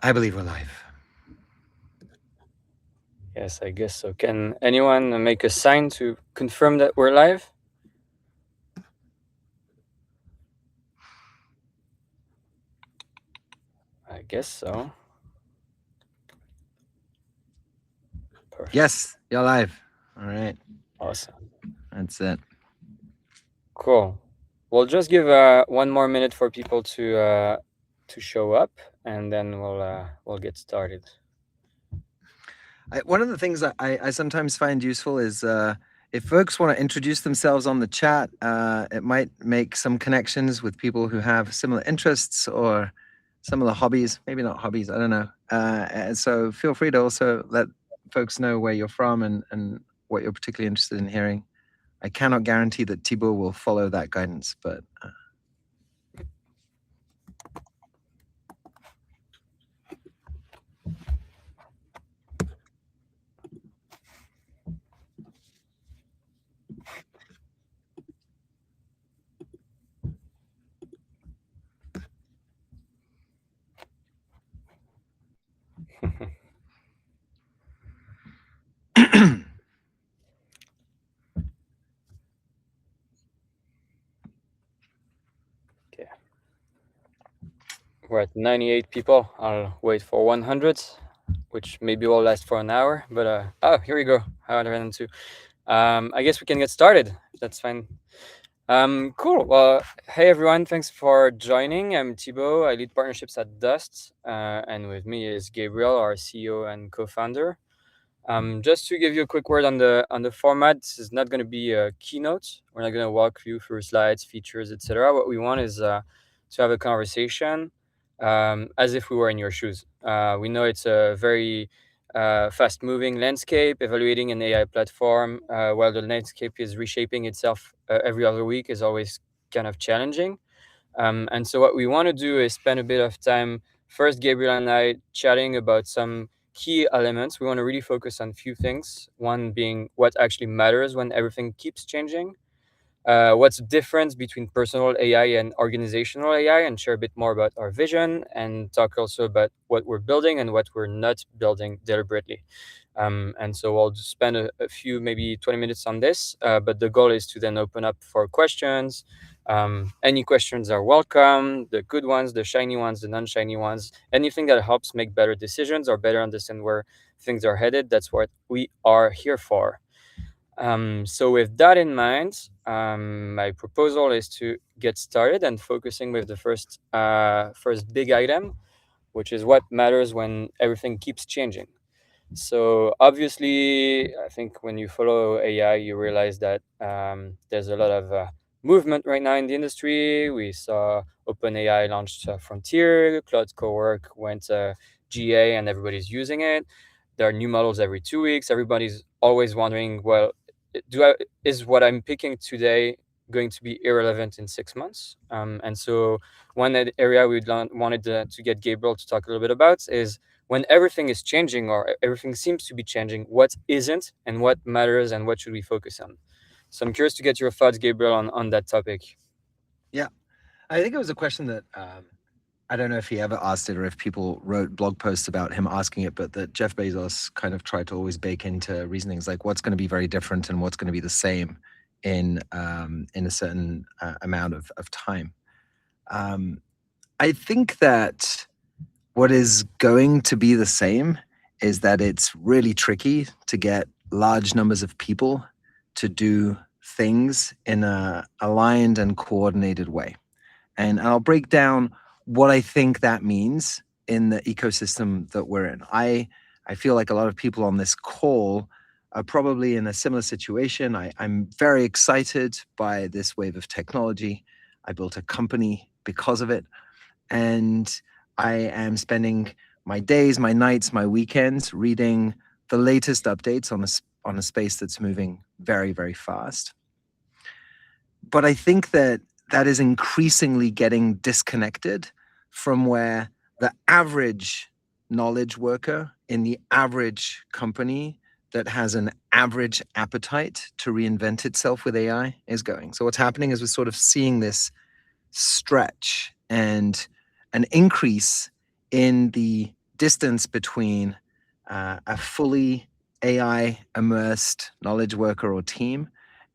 I believe we're live. Yes, I guess so. Can anyone make a sign to confirm that we're live? I guess so. Perfect. Yes, you're live. All right. Awesome. That's it. Cool. We'll just give 1 more minute for people to show up, and then we'll get started. One of the things that I sometimes find useful is if folks want to introduce themselves on the chat, it might make some connections with people who have similar interests or similar hobbies. Maybe not hobbies, I don't know. And so feel free to also let folks know where you're from and what you're particularly interested in hearing. I cannot guarantee that Thibault will follow that guidance, but... Okay. We're at 98 people. I'll wait for 100, which maybe will last for an hour. But oh, here we go. 102. I guess we can get started. That's fine. Cool. Well, hey everyone, thanks for joining. I'm Thibault. I lead partnerships at Dust, and with me is Gabriel, our CEO and co-founder. Just to give you a quick word on the format, this is not going to be a keynote. We're not going to walk you through slides, features, etc. What we want is to have a conversation as if we were in your shoes. We know it's a very fast-moving landscape, evaluating an AI platform while the landscape is reshaping itself every other week is always kind of challenging. And so what we want to do is spend a bit of time, first Gabriel and I, chatting about some key elements. We want to really focus on a few things, one being what actually matters when everything keeps changing. What's the difference between personal AI and organizational AI, and share a bit more about our vision, and talk also about what we're building and what we're not building deliberately. And so we'll just spend a few, maybe 20 minutes on this, but the goal is to then open up for questions. Any questions are welcome, the good ones, the shiny ones, the non-shiny ones, anything that helps make better decisions or better understand where things are headed. That's what we are here for. So with that in mind, my proposal is to get started and focusing with the first big item, which is what matters when everything keeps changing. So obviously, I think when you follow AI, you realize that there's a lot of movement right now in the industry. We saw OpenAI launched Frontier, Cloud Cowork went GA, and everybody's using it. There are new models every 2 weeks. Everybody's always wondering, well, is what I'm picking today going to be irrelevant in 6 months? And so one area we wanted to get Gabriel to talk a little bit about is when everything is changing or everything seems to be changing, what isn't and what matters and what should we focus on? So I'm curious to get your thoughts, Gabriel, on that topic. Yeah, I think it was a question that I don't know if he ever asked it or if people wrote blog posts about him asking it, but that Jeff Bezos kind of tried to always bake into reasonings like what's going to be very different and what's going to be the same in a certain amount of time. I think that what is going to be the same is that it's really tricky to get large numbers of people to do things in a aligned and coordinated way. And I'll break down what I think that means in the ecosystem that we're in. I feel like a lot of people on this call are probably in a similar situation. I'm very excited by this wave of technology. I built a company because of it. And I am spending my days, my nights, my weekends reading the latest updates on a space that's moving very, very fast. But I think that is increasingly getting disconnected from where the average knowledge worker in the average company that has an average appetite to reinvent itself with AI is going. So what's happening is we're sort of seeing this stretch and an increase in the distance between a fully AI immersed knowledge worker or team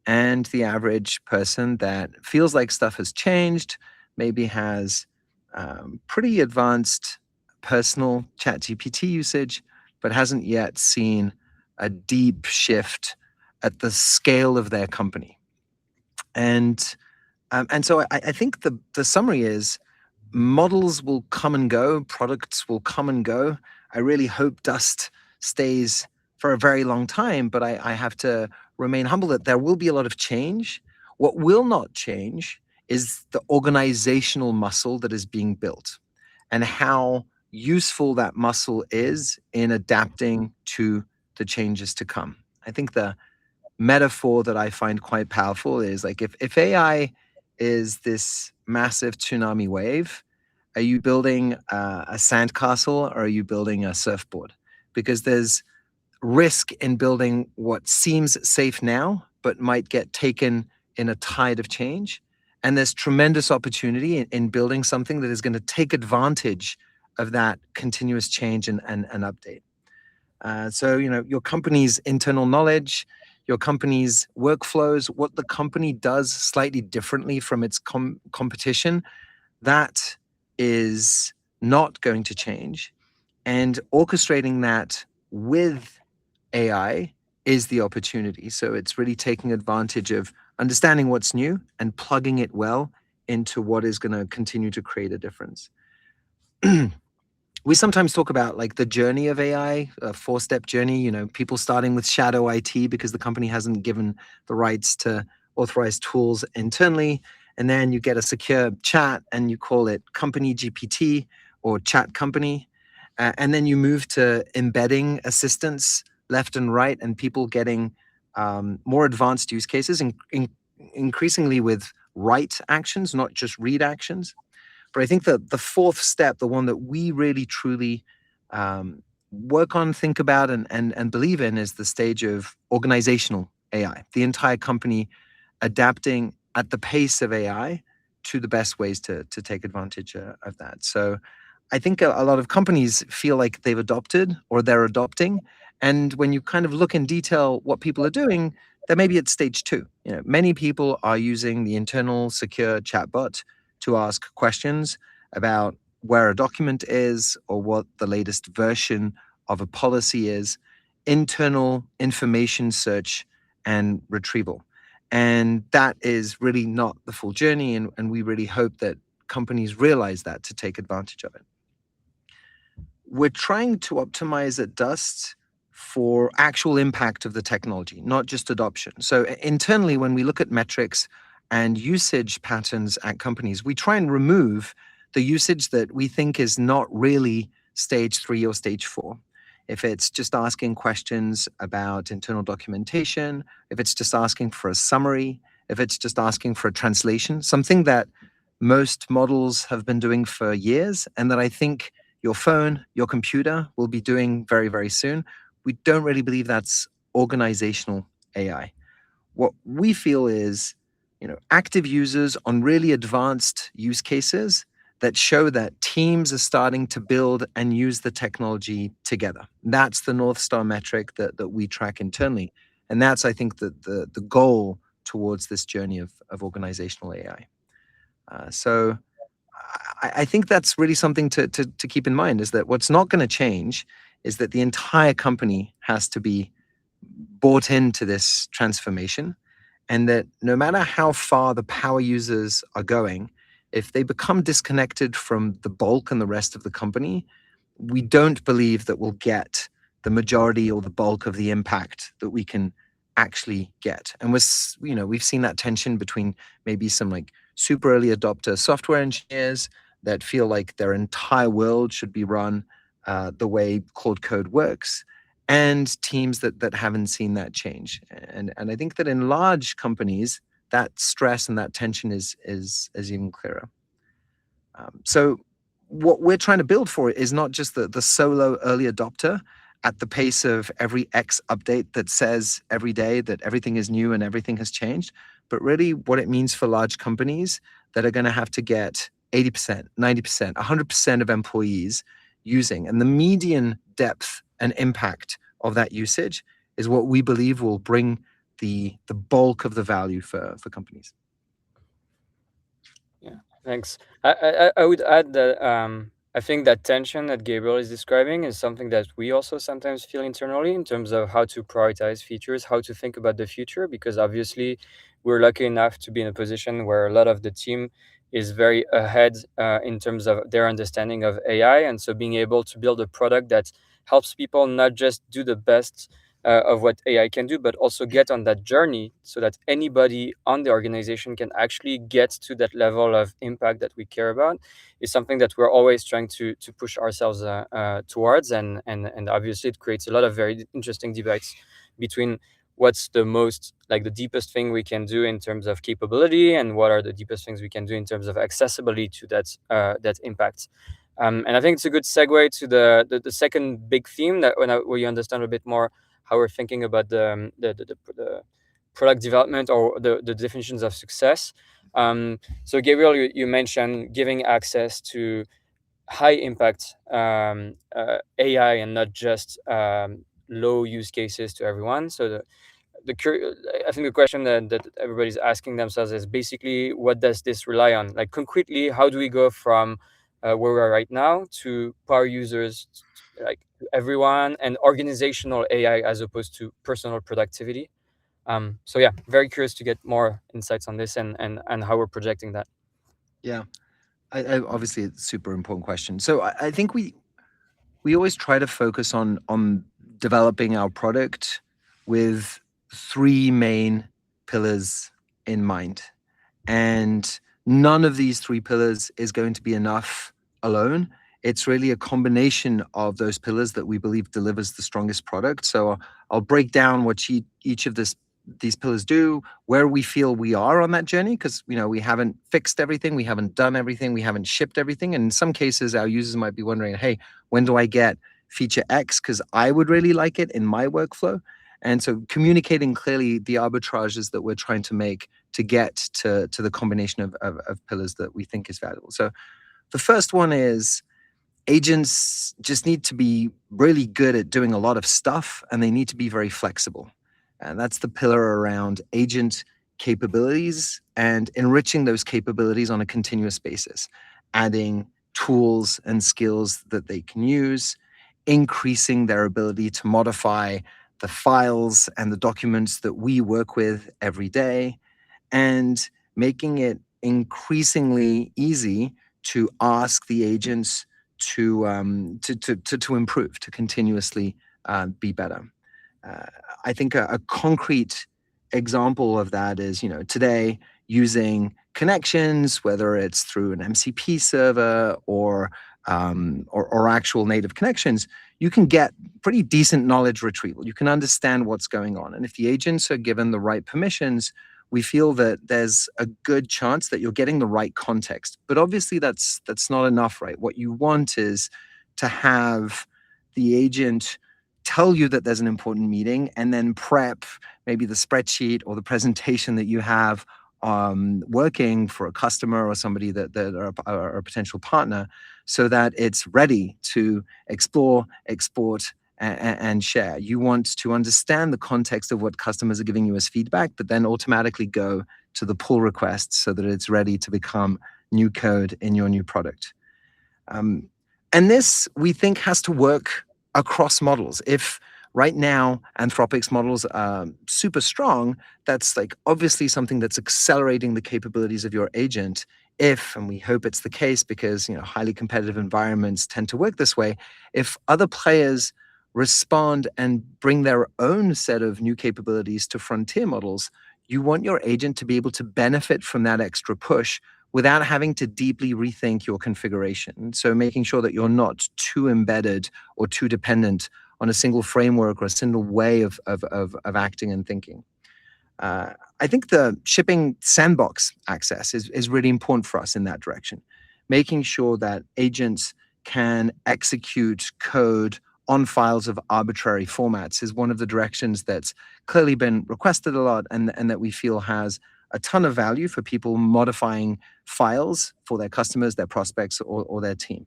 and the average person that feels like stuff has changed, maybe has pretty advanced personal ChatGPT usage, but hasn't yet seen a deep shift at the scale of their company. And so I think the summary is models will come and go, products will come and go. I really hope Dust stays for a very long time, but I have to remain humble that there will be a lot of change. What will not change is the organizational muscle that is being built and how useful that muscle is in adapting to the changes to come. I think the metaphor that I find quite powerful is like if AI is this massive tsunami wave, are you building a sandcastle or are you building a surfboard? Because there's risk in building what seems safe now, but might get taken in a tide of change. And there's tremendous opportunity in building something that is going to take advantage of that continuous change and update. So, your company's internal knowledge, your company's workflows, what the company does slightly differently from its competition, that is not going to change. And orchestrating that with AI is the opportunity. So it's really taking advantage of understanding what's new and plugging it well into what is going to continue to create a difference. We sometimes talk about like the journey of AI, a 4-step journey, people starting with shadow IT because the company hasn't given the rights to authorize tools internally. And then you get a secure chat and you call it company GPT or chat company. And then you move to embedding assistants left and right and people getting more advanced use cases, increasingly with write actions, not just read actions. But I think that the 4th step, the one that we really truly work on, think about, and believe in, is the stage of organizational AI. The entire company adapting at the pace of AI to the best ways to take advantage of that. So I think a lot of companies feel like they've adopted or they're adopting. And when you kind of look in detail what people are doing, then maybe it's stage 2. Many people are using the internal secure chatbot to ask questions about where a document is or what the latest version of a policy is, internal information search and retrieval. And that is really not the full journey. And we really hope that companies realize that to take advantage of it. We're trying to optimize at Dust for actual impact of the technology, not just adoption. So internally, when we look at metrics and usage patterns at companies, we try and remove the usage that we think is not really stage 3 or stage 4. If it's just asking questions about internal documentation, if it's just asking for a summary, if it's just asking for a translation, something that most models have been doing for years and that I think your phone, your computer will be doing very, very soon. We don't really believe that's organizational AI. What we feel is, active users on really advanced use cases that show that teams are starting to build and use the technology together. That's the North Star metric that we track internally. And that's, I think, the goal towards this journey of organizational AI. So I think that's really something to keep in mind, is that what's not going to change is that the entire company has to be bought into this transformation, and that no matter how far the power users are going, if they become disconnected from the bulk and the rest of the company, we don't believe that we'll get the majority or the bulk of the impact that we can actually get. And we've seen that tension between maybe some like super early adopter software engineers that feel like their entire world should be run the way Claude Code works, and teams that haven't seen that change. And I think that in large companies, that stress and that tension is even clearer. So what we're trying to build for is not just the solo early adopter at the pace of every X update that says every day that everything is new and everything has changed, but really what it means for large companies that are going to have to get 80%, 90%, 100% of employees using. And the median depth and impact of that usage is what we believe will bring the bulk of the value for companies. Yeah, thanks. I would add that I think that tension that Gabriel is describing is something that we also sometimes feel internally in terms of how to prioritize features, how to think about the future, because obviously we're lucky enough to be in a position where a lot of the team is very ahead in terms of their understanding of AI. And so being able to build a product that helps people not just do the best of what AI can do, but also get on that journey so that anybody on the organization can actually get to that level of impact that we care about, is something that we're always trying to push ourselves towards. And obviously it creates a lot of very interesting debates between what's the most, like the deepest thing we can do in terms of capability, and what are the deepest things we can do in terms of accessibility to that impact. And I think it's a good segue to the second big theme that where you understand a bit more how we're thinking about the product development, or the definitions of success. So Gabriel, you mentioned giving access to high impact AI, and not just low use cases to everyone. So I think the question that everybody's asking themselves is basically, what does this rely on? Like concretely, how do we go from where we are right now to power users, like everyone, and organizational AI as opposed to personal productivity? So yeah, very curious to get more insights on this, and how we're projecting that. Yeah, I obviously it's a super important question. So I think we always try to focus on developing our product with three main pillars in mind. And none of these three pillars is going to be enough alone. It's really a combination of those pillars that we believe delivers the strongest product. So I'll break down what each of these pillars do, where we feel we are on that journey, because we haven't fixed everything, we haven't done everything, we haven't shipped everything. And in some cases, our users might be wondering, hey, when do I get feature X? Because I would really like it in my workflow. And so communicating clearly the arbitrages that we're trying to make to get to the combination of pillars that we think is valuable. So the first one is agents just need to be really good at doing a lot of stuff, and they need to be very flexible. And that's the pillar around agent capabilities and enriching those capabilities on a continuous basis, adding tools and skills that they can use, increasing their ability to modify the files and the documents that we work with every day, and making it increasingly easy to ask the agents to improve, to continuously be better. I think a concrete example of that is, today using connections, whether it's through an MCP server or actual native connections, you can get pretty decent knowledge retrieval. You can understand what's going on. And if the agents are given the right permissions, we feel that there's a good chance that you're getting the right context. But obviously that's not enough, right? What you want is to have the agent tell you that there's an important meeting, and then prep maybe the spreadsheet or the presentation that you have working for a customer or somebody that are a potential partner, so that it's ready to explore, export, and share. You want to understand the context of what customers are giving you as feedback, but then automatically go to the pull request so that it's ready to become new code in your new product. And this, we think, has to work across models. If right now Anthropic's models are super strong, that's like obviously something that's accelerating the capabilities of your agent. If, and we hope it's the case because highly competitive environments tend to work this way, if other players respond and bring their own set of new capabilities to frontier models, you want your agent to be able to benefit from that extra push without having to deeply rethink your configuration. So making sure that you're not too embedded or too dependent on a single framework or a single way of acting and thinking. I think the shipping sandbox access is really important for us in that direction. Making sure that agents can execute code on files of arbitrary formats is one of the directions that's clearly been requested a lot, and that we feel has a ton of value for people modifying files for their customers, their prospects, or their team.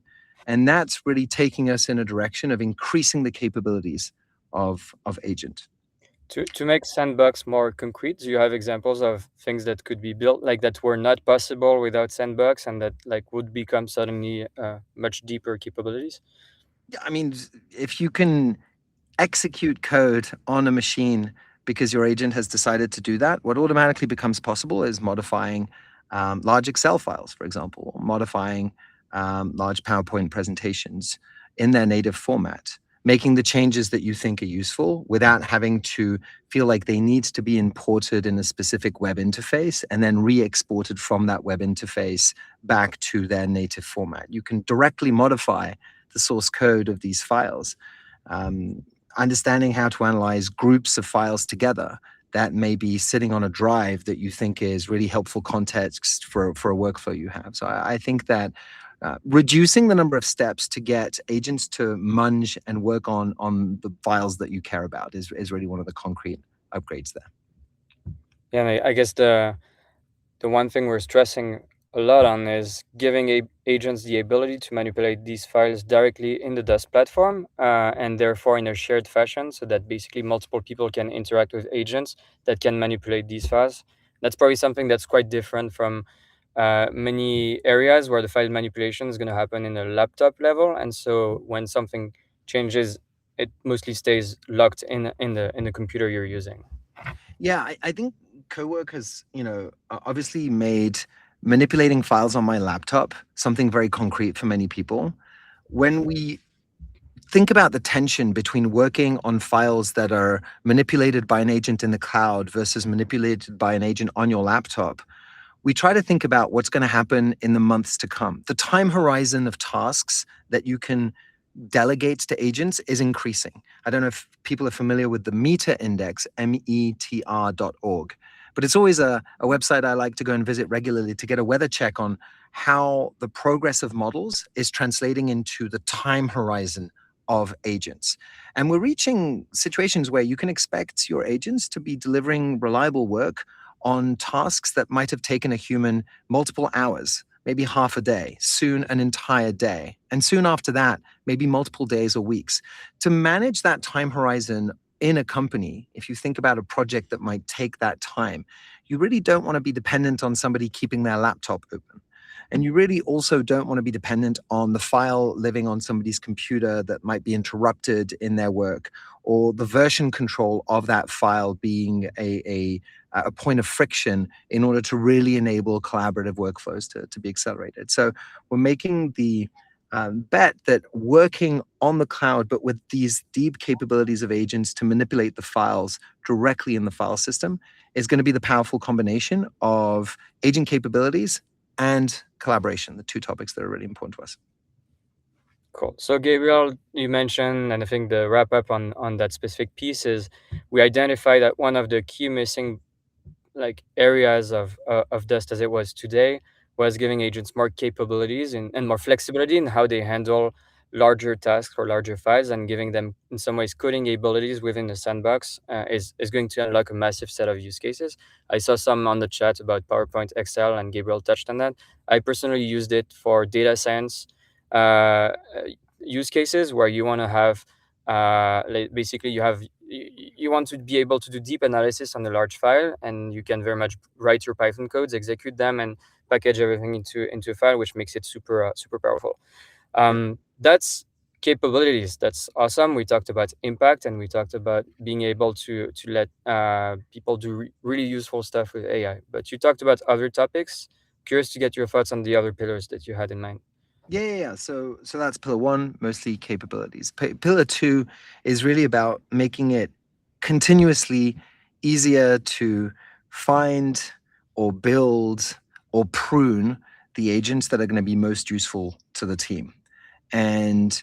And that's really taking us in a direction of increasing the capabilities of agent. To make Sandbox more concrete, do you have examples of things that could be built like that were not possible without Sandbox and that like would become suddenly much deeper capabilities? Yeah, I mean, if you can execute code on a machine because your agent has decided to do that, what automatically becomes possible is modifying large Excel files, for example, or modifying large PowerPoint presentations in their native format, making the changes that you think are useful without having to feel like they need to be imported in a specific web interface and then re-exported from that web interface back to their native format. You can directly modify the source code of these files. Understanding how to analyze groups of files together that may be sitting on a drive that you think is really helpful context for a workflow you have. So I think that reducing the number of steps to get agents to munge and work on the files that you care about is really one of the concrete upgrades there. Yeah, and I guess the one thing we're stressing a lot on is giving agents the ability to manipulate these files directly in the Dust platform and therefore in a shared fashion, so that basically multiple people can interact with agents that can manipulate these files. That's probably something that's quite different from many areas where the file manipulation is going to happen in a laptop level, and so when something changes, it mostly stays locked in the computer you're using. Yeah, I think Cowork has, obviously made manipulating files on my laptop something very concrete for many people. When we think about the tension between working on files that are manipulated by an agent in the cloud versus manipulated by an agent on your laptop, we try to think about what's going to happen in the months to come. The time horizon of tasks that you can delegate to agents is increasing. I don't know if people are familiar with the Meter Index, METR.org, but it's always a website I like to go and visit regularly to get a weather check on how the progress of models is translating into the time horizon of agents. And we're reaching situations where you can expect your agents to be delivering reliable work on tasks that might have taken a human multiple hours, maybe half a day, soon an entire day, and soon after that, maybe multiple days or weeks. To manage that time horizon in a company, if you think about a project that might take that time, you really don't want to be dependent on somebody keeping their laptop open. And you really also don't want to be dependent on the file living on somebody's computer that might be interrupted in their work, or the version control of that file being a point of friction in order to really enable collaborative workflows to be accelerated. So we're making the bet that working on the cloud, but with these deep capabilities of agents to manipulate the files directly in the file system, is going to be the powerful combination of agent capabilities and collaboration, the two topics that are really important to us. Cool. So Gabriel, you mentioned, and I think the wrap up on that specific piece is we identify that one of the key missing like areas of Dust as it was today was giving agents more capabilities and more flexibility in how they handle larger tasks or larger files, and giving them in some ways coding abilities within the sandbox is going to unlock a massive set of use cases. I saw some on the chat about PowerPoint, Excel, and Gabriel touched on that. I personally used it for data science use cases where you want to have basically you want to be able to do deep analysis on a large file, and you can very much write your Python codes, execute them, and package everything into a file, which makes it super powerful. That's capabilities. That's awesome. We talked about impact, and we talked about being able to let people do really useful stuff with AI. But you talked about other topics. Curious to get your thoughts on the other pillars that you had in mind. Yeah. So that's pillar one, mostly capabilities. Pillar two is really about making it continuously easier to find or build or prune the agents that are going to be most useful to the team. And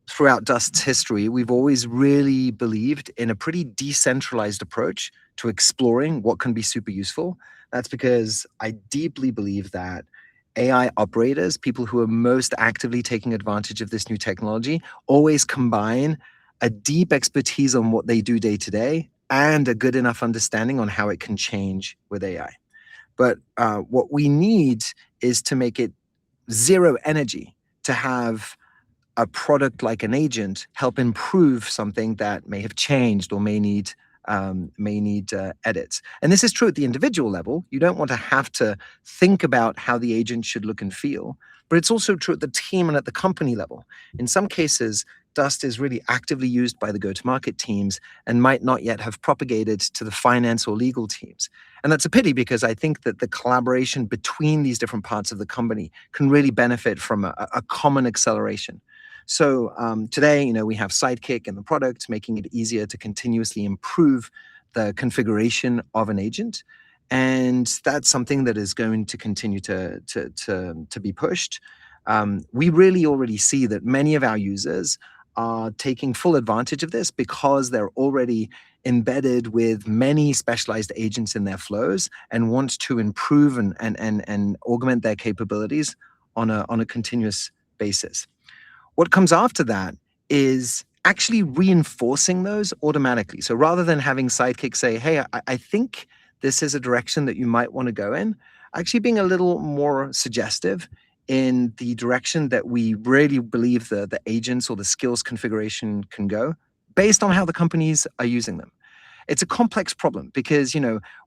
throughout Dust's history, we've always really believed in a pretty decentralized approach to exploring what can be super useful. That's because I deeply believe that AI operators, people who are most actively taking advantage of this new technology, always combine a deep expertise on what they do day to day and a good enough understanding on how it can change with AI. But what we need is to make it zero energy to have a product like an agent help improve something that may have changed or may need edits. And this is true at the individual level. You don't want to have to think about how the agent should look and feel, but it's also true at the team and at the company level. In some cases, Dust is really actively used by the go-to-market teams and might not yet have propagated to the finance or legal teams. And that's a pity, because I think that the collaboration between these different parts of the company can really benefit from a common acceleration. So today, we have Sidekick in the product, making it easier to continuously improve the configuration of an agent, and that's something that is going to continue to be pushed. We really already see that many of our users are taking full advantage of this because they're already embedded with many specialized agents in their flows and want to improve and augment their capabilities on a continuous basis. What comes after that is actually reinforcing those automatically. So rather than having Sidekick say, hey, I think this is a direction that you might want to go in, actually being a little more suggestive in the direction that we really believe the agents or the skills configuration can go based on how the companies are using them. It's a complex problem because,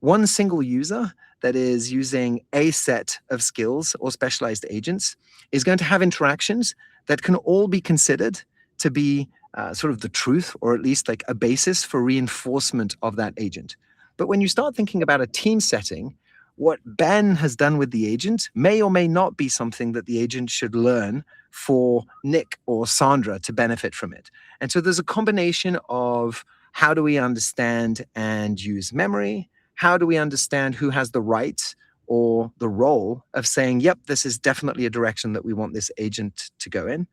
one single user that is using a set of skills or specialized agents is going to have interactions that can all be considered to be sort of the truth, or at least like a basis for reinforcement of that agent. But when you start thinking about a team setting, what Ben has done with the agent may or may not be something that the agent should learn for Nick or Sandra to benefit from it. And so there's a combination of how do we understand and use memory? How do we understand who has the right or the role of saying, yep, this is definitely a direction that we want this agent to go in,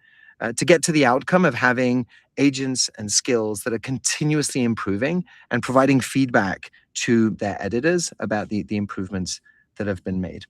to get to the outcome of having agents and skills that are continuously improving and providing feedback to their editors about the improvements that have been made.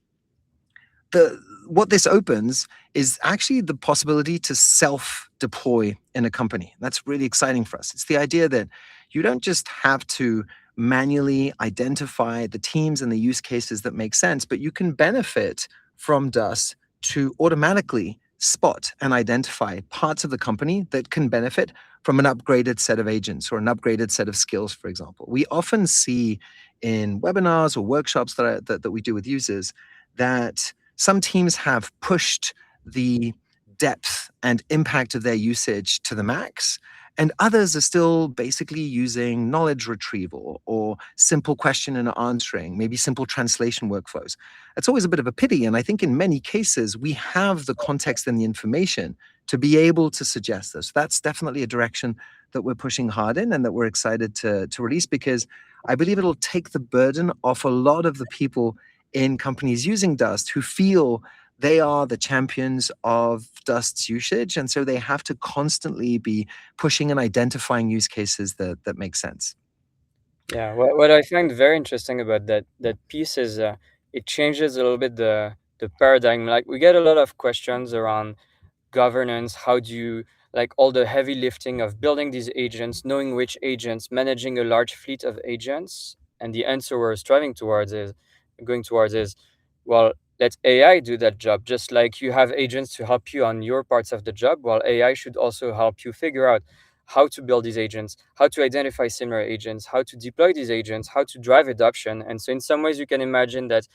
What this opens is actually the possibility to self-deploy in a company. That's really exciting for us. It's the idea that you don't just have to manually identify the teams and the use cases that make sense, but you can benefit from Dust to automatically spot and identify parts of the company that can benefit from an upgraded set of agents or an upgraded set of skills, for example. We often see in webinars or workshops that we do with users that some teams have pushed the depth and impact of their usage to the max, and others are still basically using knowledge retrieval or simple question and answering, maybe simple translation workflows. It's always a bit of a pity, and I think in many cases we have the context and the information to be able to suggest this. That's definitely a direction that we're pushing hard in and that we're excited to release, because I believe it'll take the burden off a lot of the people in companies using Dust who feel they are the champions of Dust's usage, and so they have to constantly be pushing and identifying use cases that make sense. Yeah, what I find very interesting about that piece is it changes a little bit the paradigm. Like, we get a lot of questions around governance. How do you, like, all the heavy lifting of building these agents, knowing which agents, managing a large fleet of agents? And the answer we're going towards is, well, let AI do that job. Just like you have agents to help you on your parts of the job, well, AI should also help you figure out how to build these agents, how to identify similar agents, how to deploy these agents, how to drive adoption. And so in some ways you can imagine that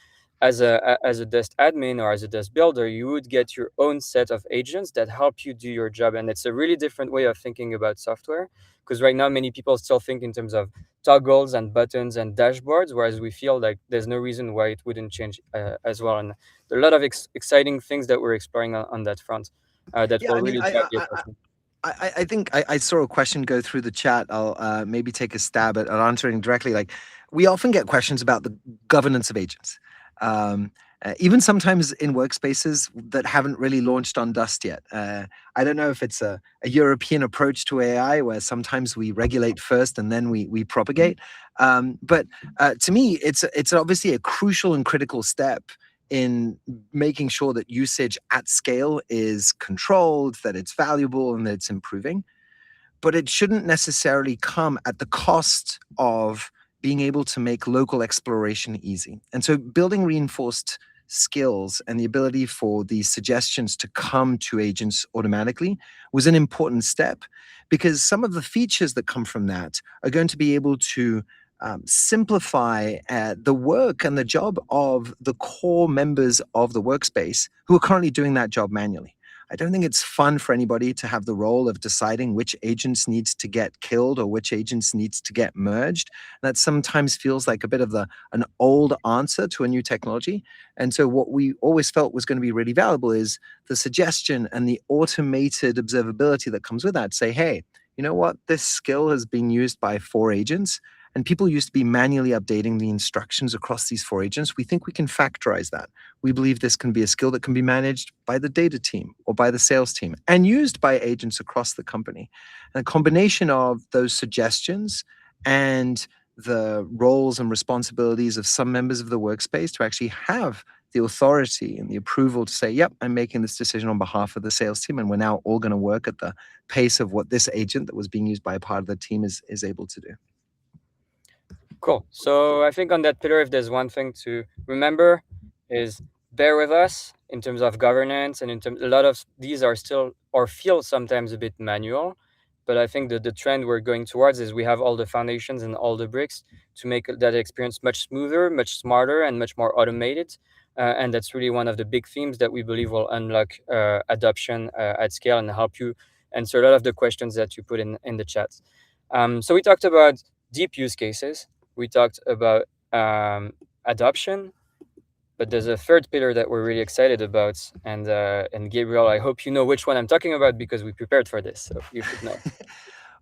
as a Dust admin or as a Dust builder, you would get your own set of agents that help you do your job. And it's a really different way of thinking about software, because right now many people still think in terms of toggles and buttons and dashboards, whereas we feel like there's no reason why it wouldn't change as well. And there are a lot of exciting things that we're exploring on that front that Yeah, will I mean, really drive the adoption. I think I saw a question go through the chat. I'll maybe take a stab at answering directly. Like, we often get questions about the governance of agents, even sometimes in workspaces that haven't really launched on Dust yet. I don't know if it's a European approach to AI where sometimes we regulate first and then we propagate. But to me, it's obviously a crucial and critical step in making sure that usage at scale is controlled, that it's valuable, and that it's improving. But it shouldn't necessarily come at the cost of being able to make local exploration easy. And so building reinforced skills and the ability for these suggestions to come to agents automatically was an important step, because some of the features that come from that are going to be able to simplify the work and the job of the core members of the workspace who are currently doing that job manually. I don't think it's fun for anybody to have the role of deciding which agents needs to get killed or which agents needs to get merged. That sometimes feels like a bit of an old answer to a new technology. And so what we always felt was going to be really valuable is the suggestion and the automated observability that comes with that. Say, hey, you know what? This skill has been used by 4 agents, and people used to be manually updating the instructions across these 4 agents. We think we can factorize that. We believe this can be a skill that can be managed by the data team or by the sales team and used by agents across the company. And a combination of those suggestions and the roles and responsibilities of some members of the workspace to actually have the authority and the approval to say, yep, I'm making this decision on behalf of the sales team, and we're now all going to work at the pace of what this agent that was being used by a part of the team is able to do. Cool. So I think on that pillar, if there's one thing to remember, is bear with us in terms of governance, and in terms, a lot of these are still or feel sometimes a bit manual. But I think that the trend we're going towards is we have all the foundations and all the bricks to make that experience much smoother, much smarter, and much more automated. And that's really one of the big themes that we believe will unlock adoption at scale and help you answer a lot of the questions that you put in the chat. So we talked about deep use cases. We talked about adoption, but there's a third pillar that we're really excited about. And Gabriel, I hope you know which one I'm talking about because we prepared for this, so you should know.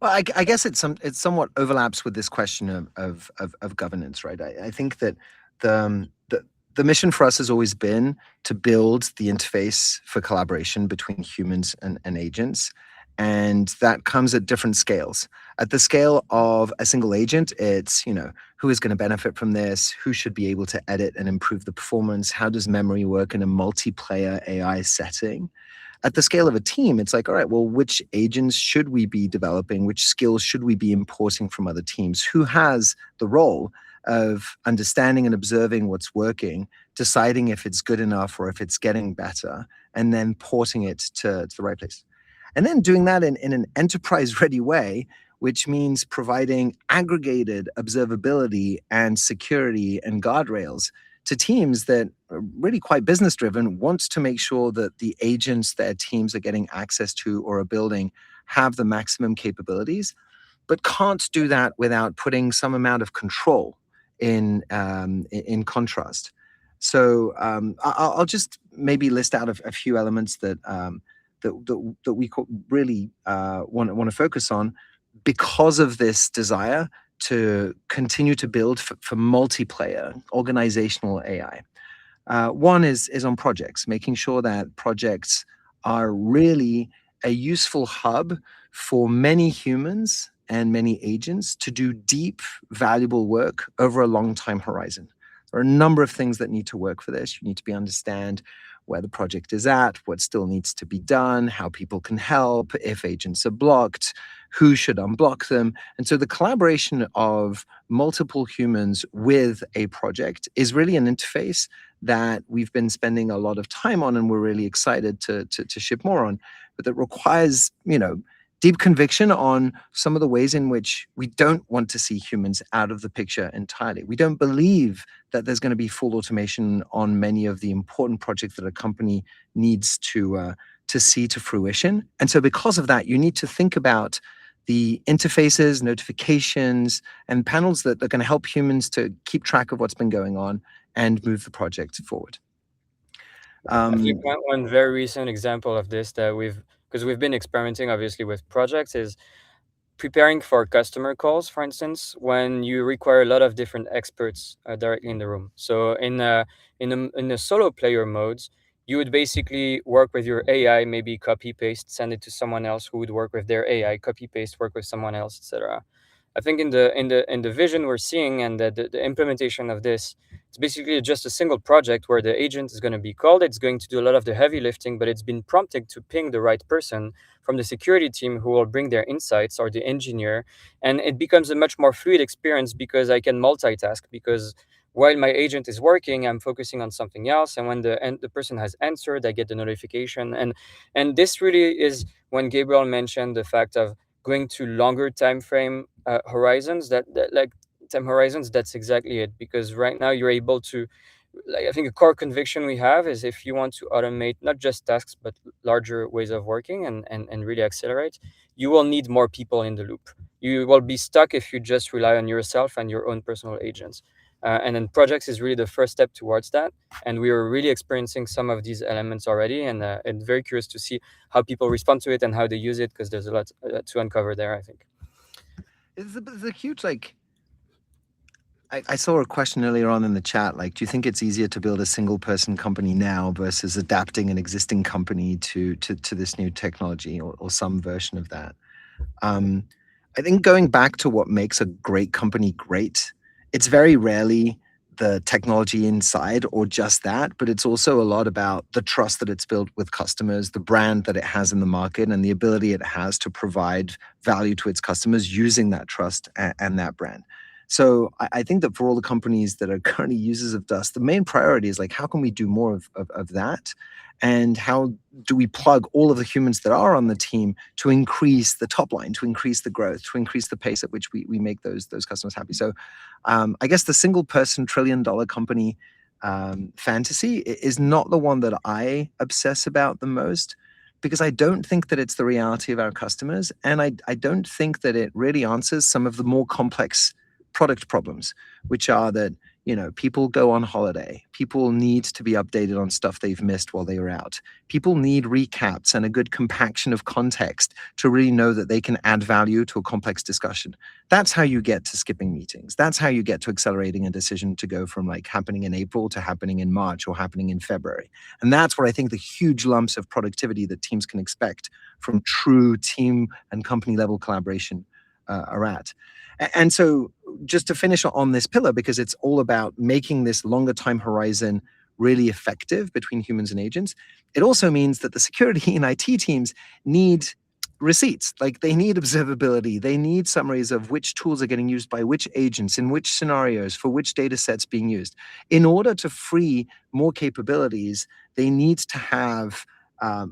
Well, I guess it somewhat overlaps with this question of governance, right? I think that the mission for us has always been to build the interface for collaboration between humans and agents. And that comes at different scales. At the scale of a single agent, it's, who is going to benefit from this? Who should be able to edit and improve the performance? How does memory work in a multiplayer AI setting? At the scale of a team, it's like, all right, well, which agents should we be developing? Which skills should we be importing from other teams? Who has the role of understanding and observing what's working, deciding if it's good enough or if it's getting better, and then porting it to the right place? And then doing that in an enterprise-ready way, which means providing aggregated observability and security and guardrails to teams that are really quite business-driven, wants to make sure that the agents their teams are getting access to or are building have the maximum capabilities, but can't do that without putting some amount of control in contrast. So I'll just maybe list out a few elements that we really want to focus on because of this desire to continue to build for multiplayer organizational AI. One is on projects, making sure that projects are really a useful hub for many humans and many agents to do deep, valuable work over a long time horizon. There are a number of things that need to work for this. You need to understand where the project is at, what still needs to be done, how people can help, if agents are blocked, who should unblock them. And so the collaboration of multiple humans with a project is really an interface that we've been spending a lot of time on and we're really excited to ship more on, but that requires, deep conviction on some of the ways in which we don't want to see humans out of the picture entirely. We don't believe that there's going to be full automation on many of the important projects that a company needs to see to fruition. And so because of that, you need to think about the interfaces, notifications, and panels that are going to help humans to keep track of what's been going on and move the project forward. I think one very recent example of this that because we've been experimenting obviously with projects, is preparing for customer calls, for instance, when you require a lot of different experts directly in the room. So in a solo player modes, you would basically work with your AI, maybe copy paste, send it to someone else who would work with their AI, copy paste, work with someone else, etc. I think in the vision we're seeing and the implementation of this, it's basically just a single project where the agent is going to be called. It's going to do a lot of the heavy lifting, but it's been prompted to ping the right person from the security team who will bring their insights, or the engineer. And it becomes a much more fluid experience because I can multitask, because while my agent is working, I'm focusing on something else. And when the person has answered, I get the notification. And this really is when Gabriel mentioned the fact of going to longer time frame horizons, that like time horizons, that's exactly it. Because right now you're able to, like, I think a core conviction we have is if you want to automate not just tasks but larger ways of working and really accelerate, you will need more people in the loop. You will be stuck if you just rely on yourself and your own personal agents. And then projects is really the first step towards that. And we are really experiencing some of these elements already, and very curious to see how people respond to it and how they use it, because there's a lot to uncover there, I think. It's a huge, like, I saw a question earlier on in the chat, like, do you think it's easier to build a single person company now versus adapting an existing company to this new technology, or some version of that? I think going back to what makes a great company great, it's very rarely the technology inside or just that, but it's also a lot about the trust that it's built with customers, the brand that it has in the market, and the ability it has to provide value to its customers using that trust and that brand. So I think that for all the companies that are currently users of Dust, the main priority is like, how can we do more of that? And how do we plug all of the humans that are on the team to increase the top line, to increase the growth, to increase the pace at which we make those customers happy? So I guess the single person $1 trillion company fantasy is not the one that I obsess about the most, because I don't think that it's the reality of our customers. And I don't think that it really answers some of the more complex product problems, which are that, people go on holiday. People need to be updated on stuff they've missed while they were out. People need recaps and a good compaction of context to really know that they can add value to a complex discussion. That's how you get to skipping meetings. That's how you get to accelerating a decision to go from like happening in April to happening in March or happening in February. And that's where I think the huge lumps of productivity that teams can expect from true team and company level collaboration are at. And so just to finish on this pillar, because it's all about making this longer time horizon really effective between humans and agents, it also means that the security and IT teams need receipts. Like, they need observability. They need summaries of which tools are getting used by which agents, in which scenarios, for which data sets being used. In order to free more capabilities, they need to have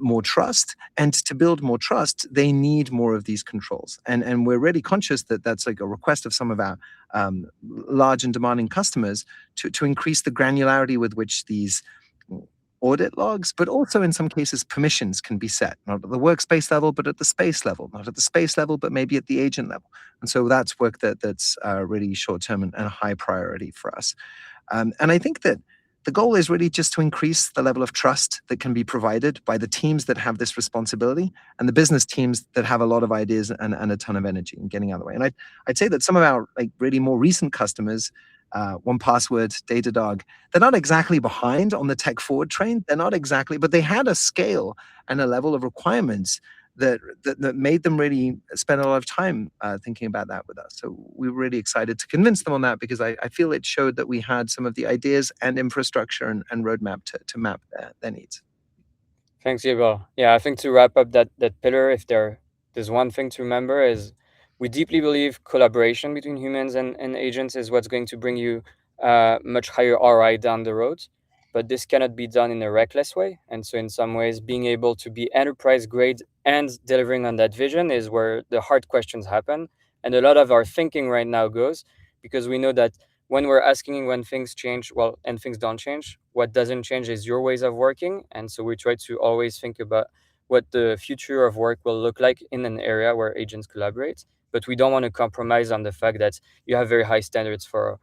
more trust, and to build more trust, they need more of these controls. And we're really conscious that that's like a request of some of our large and demanding customers to increase the granularity with which these audit logs, but also in some cases permissions can be set, not at the workspace level, but at the space level, not at the space level, but maybe at the agent level. And so that's work that's really short-term and a high priority for us. And I think that the goal is really just to increase the level of trust that can be provided by the teams that have this responsibility and the business teams that have a lot of ideas and a ton of energy in getting out of the way. And I'd say that some of our like really more recent customers, 1Password, Datadog, they're not exactly behind on the tech forward train. They're not exactly, but they had a scale and a level of requirements that made them really spend a lot of time thinking about that with us. So we were really excited to convince them on that, because I feel it showed that we had some of the ideas and infrastructure and roadmap to map their needs. Thanks, Gabriel. Yeah, I think to wrap up that pillar, if there's one thing to remember, is we deeply believe collaboration between humans and agents is what's going to bring you much higher ROI down the road. But this cannot be done in a reckless way. And so in some ways, being able to be enterprise grade and delivering on that vision is where the hard questions happen. And a lot of our thinking right now goes, because we know that when we're asking when things change, well, and things don't change, what doesn't change is your ways of working. And so we try to always think about what the future of work will look like in an area where agents collaborate. But we don't want to compromise on the fact that you have very high standards for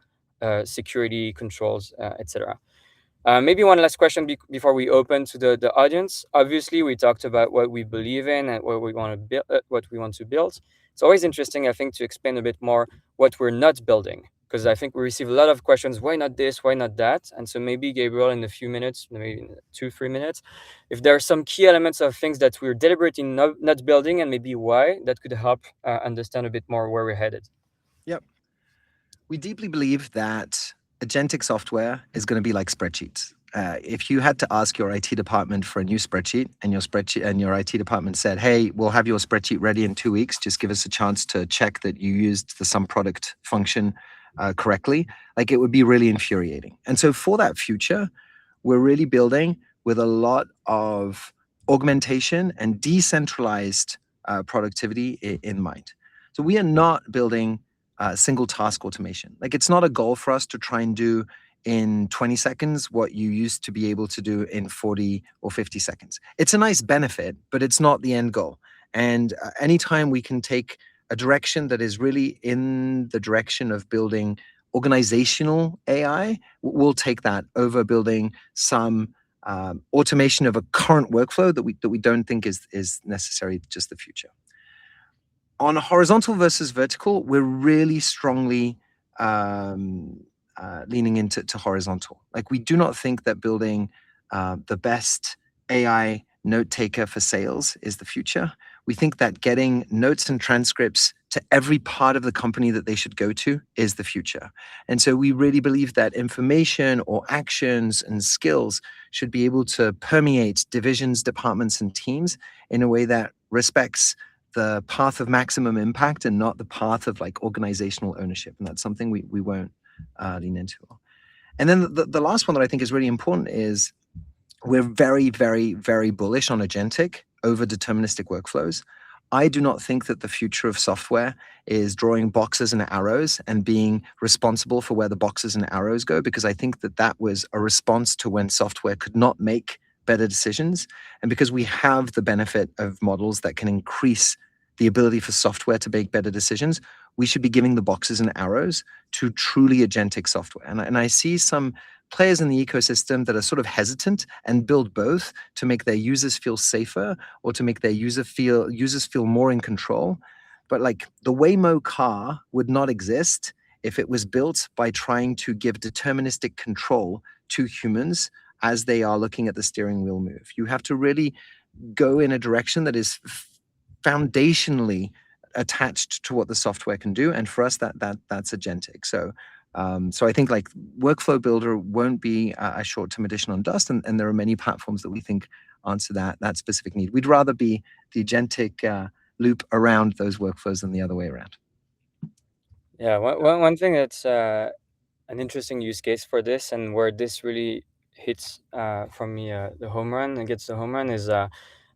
security controls, etc. Maybe one last question before we open to the audience. Obviously, we talked about what we believe in and what we want to build. It's always interesting, I think, to explain a bit more what we're not building, because I think we receive a lot of questions. Why not this? Why not that? And so maybe Gabriel, in a few minutes, maybe in 2-3 minutes, if there are some key elements of things that we're deliberately not building, and maybe why, that could help understand a bit more where we're headed. Yep. We deeply believe that agentic software is going to be like spreadsheets. If you had to ask your IT department for a new spreadsheet, and your IT department said, "Hey, we'll have your spreadsheet ready in 2 weeks. Just give us a chance to check that you used the sum product function correctly, like it would be really infuriating. And so for that future, we're really building with a lot of augmentation and decentralized productivity in mind. So we are not building single task automation. Like it's not a goal for us to try and do in 20 seconds what you used to be able to do in 40 or 50 seconds. It's a nice benefit, but it's not the end goal. And anytime we can take a direction that is really in the direction of building organizational AI, we'll take that over building some automation of a current workflow that we don't think is necessarily just the future. On horizontal versus vertical, we're really strongly leaning into horizontal. Like we do not think that building the best AI note taker for sales is the future. We think that getting notes and transcripts to every part of the company that they should go to is the future. And so we really believe that information or actions and skills should be able to permeate divisions, departments, and teams in a way that respects the path of maximum impact and not the path of like organizational ownership. And that's something we won't lean into. And then the last one that I think is really important is we're very, very, very bullish on agentic over deterministic workflows. I do not think that the future of software is drawing boxes and arrows and being responsible for where the boxes and arrows go, because I think that that was a response to when software could not make better decisions. And because we have the benefit of models that can increase the ability for software to make better decisions, we should be giving the boxes and arrows to truly agentic software. And I see some players in the ecosystem that are sort of hesitant and build both to make their users feel safer or to make their users feel more in control. But like the Waymo car would not exist if it was built by trying to give deterministic control to humans as they are looking at the steering wheel move. You have to really go in a direction that is foundationally attached to what the software can do, and for us that's agentic. So I think like workflow builder won't be a short-term addition on Dust, and there are many platforms that we think answer that specific need. We'd rather be the agentic loop around those workflows than the other way around. Yeah, one thing that's an interesting use case for this, and where this really hits for me the home run and gets the home run is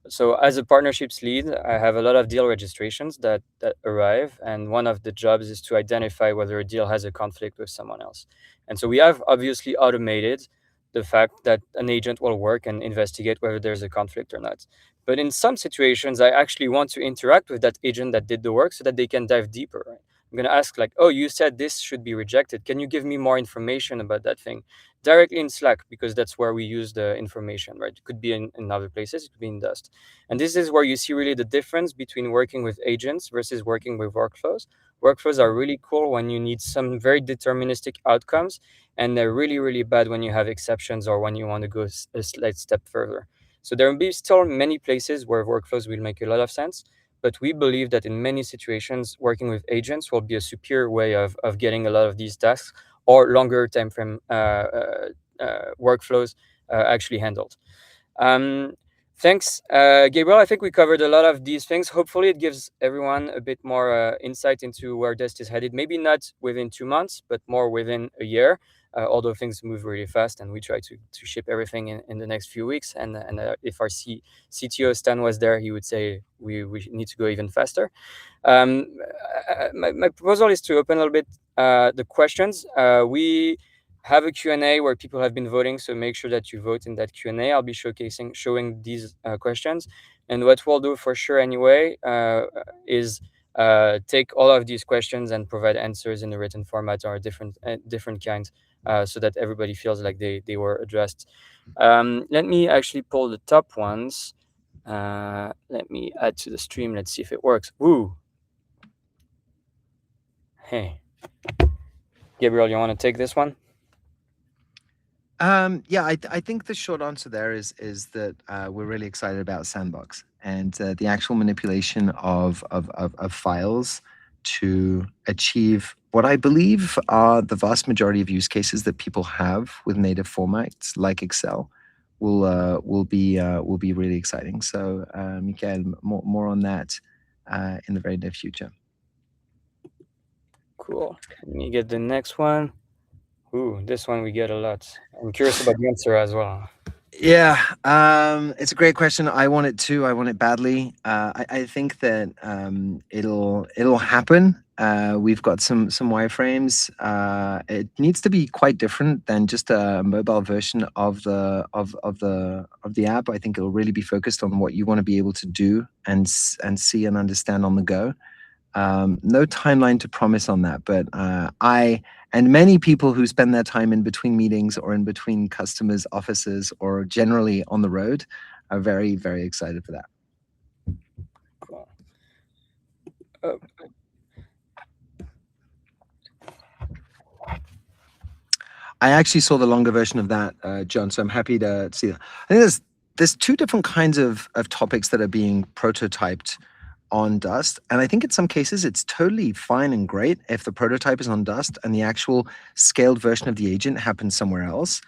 so as a partnerships lead, I have a lot of deal registrations that arrive, and one of the jobs is to identify whether a deal has a conflict with someone else. And so we have obviously automated the fact that an agent will work and investigate whether there's a conflict or not. But in some situations, I actually want to interact with that agent that did the work so that they can dive deeper. Right? I'm going to ask like, oh, you said this should be rejected. Can you give me more information about that thing? Directly in Slack, because that's where we use the information, right? It could be in other places, it could be in Dust. And this is where you see really the difference between working with agents versus working with workflows. Workflows are really cool when you need some very deterministic outcomes, and they're really, really bad when you have exceptions or when you want to go a slight step further. So there will be still many places where workflows will make a lot of sense, but we believe that in many situations, working with agents will be a superior way of getting a lot of these tasks or longer time frame workflows actually handled. Thanks, Gabriel. I think we covered a lot of these things. Hopefully it gives everyone a bit more insight into where Dest is headed. Maybe not within 2 months, but more within a year. Although things move really fast, and we try to ship everything in the next few weeks. And if our CTO Stan was there, he would say we need to go even faster. My proposal is to open a little bit the questions. We have a Q&A where people have been voting, so make sure that you vote in that Q&A. I'll be showing these questions. And what we'll do for sure anyway is take all of these questions and provide answers in the written format or different kinds, so that everybody feels like they were addressed. Let me actually pull the top ones. Let me add to the stream. Let's see if it works. Woo! Hey, Gabriel, you want to take this one? Yeah, I think the short answer there is that we're really excited about Sandbox and the actual manipulation of files to achieve what I believe are the vast majority of use cases that people have with native formats like Excel will be really exciting. So, Michael, more on that in the very near future. Cool. Let me get the next one. Ooh, this one we get a lot. I'm curious about the answer as well. Yeah, it's a great question. I want it too. I want it badly. I think that it'll happen. We've got some wireframes. It needs to be quite different than just a mobile version of the app. I think it'll really be focused on what you want to be able to do and see and understand on the go. No timeline to promise on that, but I and many people who spend their time in between meetings or in between customers' offices or generally on the road are very, very excited for that. Cool. Oh. I actually saw the longer version of that, John, so I'm happy to see that. I think there's two different kinds of topics that are being prototyped on Dust. And I think in some cases it's totally fine and great if the prototype is on Dust and the actual scaled version of the agent happens somewhere else.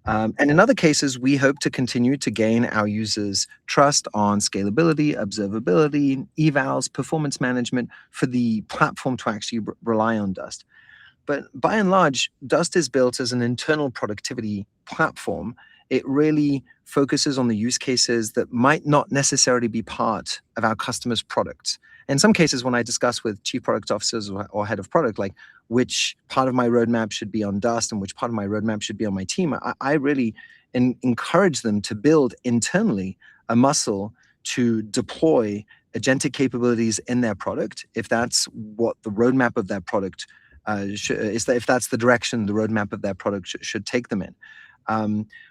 And in other cases, we hope to continue to gain our users' trust on scalability, observability, evals, performance management for the platform to actually rely on Dust. But by and large, Dust is built as an internal productivity platform. It really focuses on the use cases that might not necessarily be part of our customers' products. In some cases, when I discuss with chief product officers or head of product, like which part of my roadmap should be on Dust and which part of my roadmap should be on my team, I really encourage them to build internally a muscle to deploy agentic capabilities in their product if that's what the roadmap of their product if that's the direction the roadmap of their product should take them in.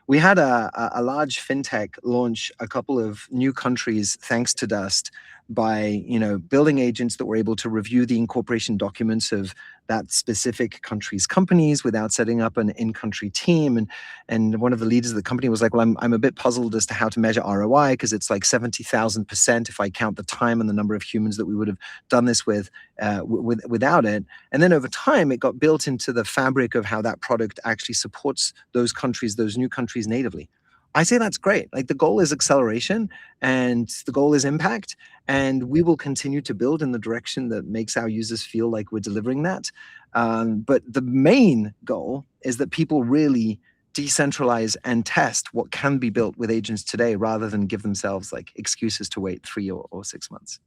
We had a large fintech launch a couple of new countries thanks to Dust by building agents that were able to review the incorporation documents of that specific country's companies without setting up an in-country team. And one of the leaders of the company was like, well, I'm a bit puzzled as to how to measure ROI because it's like 70,000% if I count the time and the number of humans that we would have done this without it. And then over time, it got built into the fabric of how that product actually supports those countries, those new countries natively. I say that's great. Like the goal is acceleration and the goal is impact. And we will continue to build in the direction that makes our users feel like we're delivering that. But the main goal is that people really decentralize and test what can be built with agents today rather than give themselves like excuses to wait 3 or 6 months.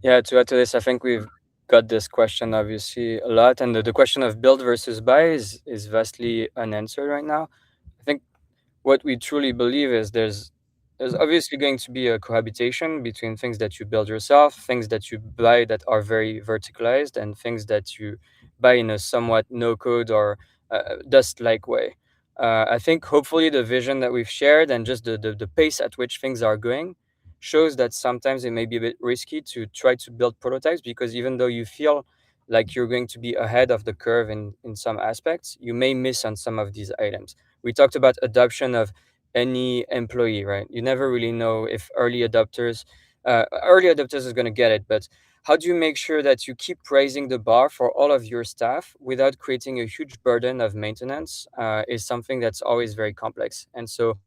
Yeah, to add to this, I think we've got this question obviously a lot, and the question of build versus buy is vastly unanswered right now. I think what we truly believe is there's obviously going to be a cohabitation between things that you build yourself, things that you buy that are very verticalized, and things that you buy in a somewhat no-code or Dust-like way. I think hopefully the vision that we've shared and just the pace at which things are going shows that sometimes it may be a bit risky to try to build prototypes, because even though you feel like you're going to be ahead of the curve in some aspects, you may miss on some of these items. We talked about adoption of any employee, right? You never really know if early adopters is going to get it, but how do you make sure that you keep raising the bar for all of your staff without creating a huge burden of maintenance is something that's always very complex. And so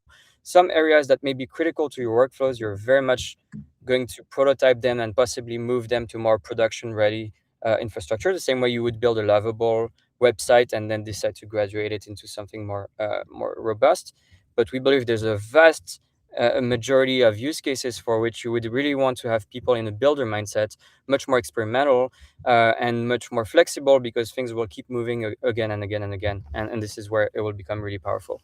some areas that may be critical to your workflows, you're very much going to prototype them and possibly move them to more production ready infrastructure, the same way you would build a lovable website and then decide to graduate it into something more robust. But we believe there's a vast majority of use cases for which you would really want to have people in a builder mindset, much more experimental and much more flexible, because things will keep moving again and again and again. And this is where it will become really powerful.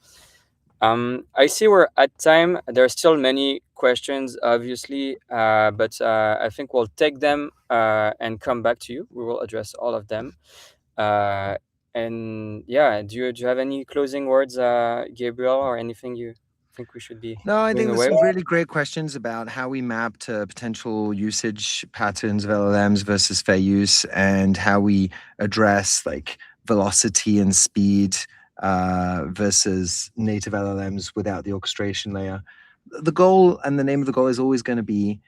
I see we're at time. There are still many questions, obviously, but I think we'll take them and come back to you. We will address all of them. And yeah, do you have any closing words, Gabriel, or anything you think we should be No, I doing think there's away some with? really great questions about how we map to potential usage patterns of LLMs versus fair use, and how we address like velocity and speed versus native LLMs without the orchestration layer. The goal and the name of the goal is always going to be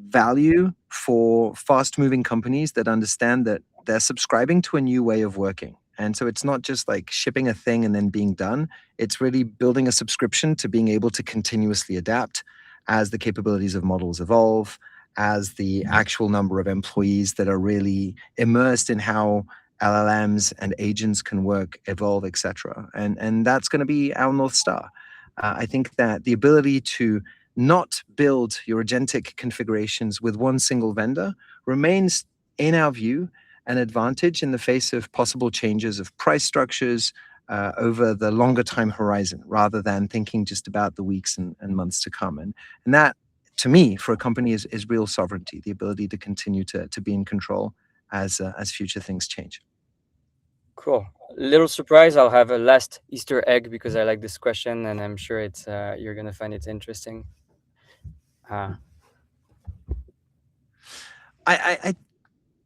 value for fast-moving companies that understand that they're subscribing to a new way of working. And so it's not just like shipping a thing and then being done. It's really building a subscription to being able to continuously adapt as the capabilities of models evolve, as the actual number of employees that are really immersed in how LLMs and agents can work, evolve, etc. And that's going to be our North Star. I think that the ability to not build your agentic configurations with one single vendor remains, in our view, an advantage in the face of possible changes of price structures over the longer time horizon, rather than thinking just about the weeks and months to come. And that, to me, for a company is real sovereignty, the ability to continue to be in control as future things change. Cool. Little surprise, I'll have a last Easter egg because I like this question and I'm sure it's you're gonna find it interesting. I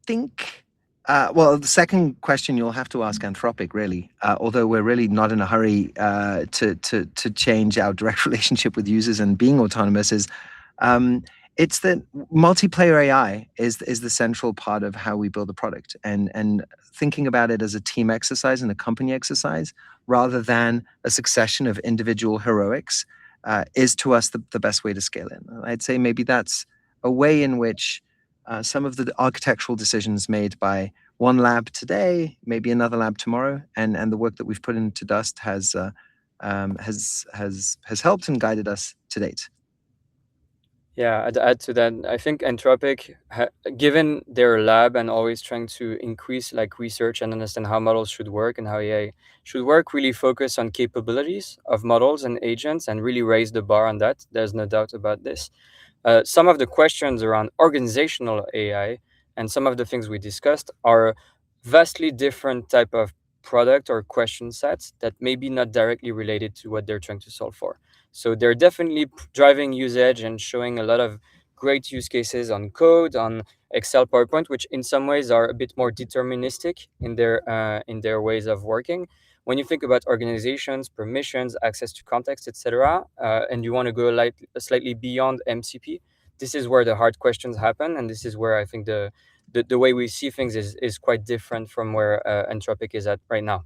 think, well, the second question you'll have to ask Anthropic, really. Although we're really not in a hurry to change our direct relationship with users and being autonomous, is it's that multiplayer AI is the central part of how we build a product, and thinking about it as a team exercise and a company exercise rather than a succession of individual heroics is to us the best way to scale in. I'd say maybe that's a way in which some of the architectural decisions made by one lab today, maybe another lab tomorrow, and the work that we've put into Dust has helped and guided us to date. Yeah, I'd add to that. I think Anthropic, given their lab and always trying to increase like research and understand how models should work and how AI should work, really focus on capabilities of models and agents and really raise the bar on that. There's no doubt about this. Some of the questions around organizational AI and some of the things we discussed are vastly different type of product or question sets that may be not directly related to what they're trying to solve for. So they're definitely driving usage and showing a lot of great use cases on code, on Excel, PowerPoint, which in some ways are a bit more deterministic in their ways of working. When you think about organizations, permissions, access to context, etc., and you want to go slightly beyond MCP, this is where the hard questions happen, and this is where I think the way we see things is quite different from where Anthropic is at right now.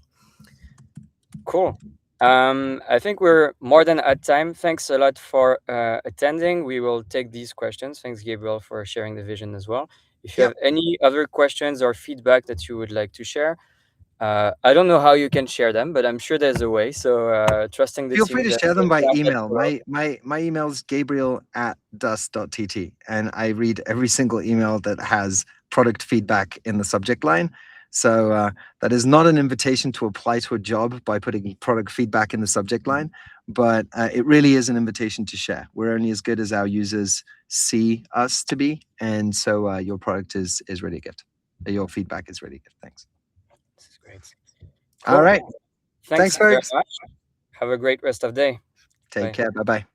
Cool. I think we're more than at time. Thanks a lot for attending. We will take these questions. Thanks, Gabriel, for sharing the vision as well. If you have any other questions or feedback that you would like to share, I don't know how you can share them, but I'm sure there's a way. So trusting the Feel team. free to share them by email. My email is gabriel@dust.tt, and I read every single email that has product feedback in the subject line. So that is not an invitation to apply to a job by putting product feedback in the subject line, but it really is an invitation to share. We're only as good as our users see us to be, and so your product is really a gift. Your feedback is really good. Thanks. This is great. Cool. All right. Thanks folks. very much. Have a great rest of the day. Take care. Bye-bye.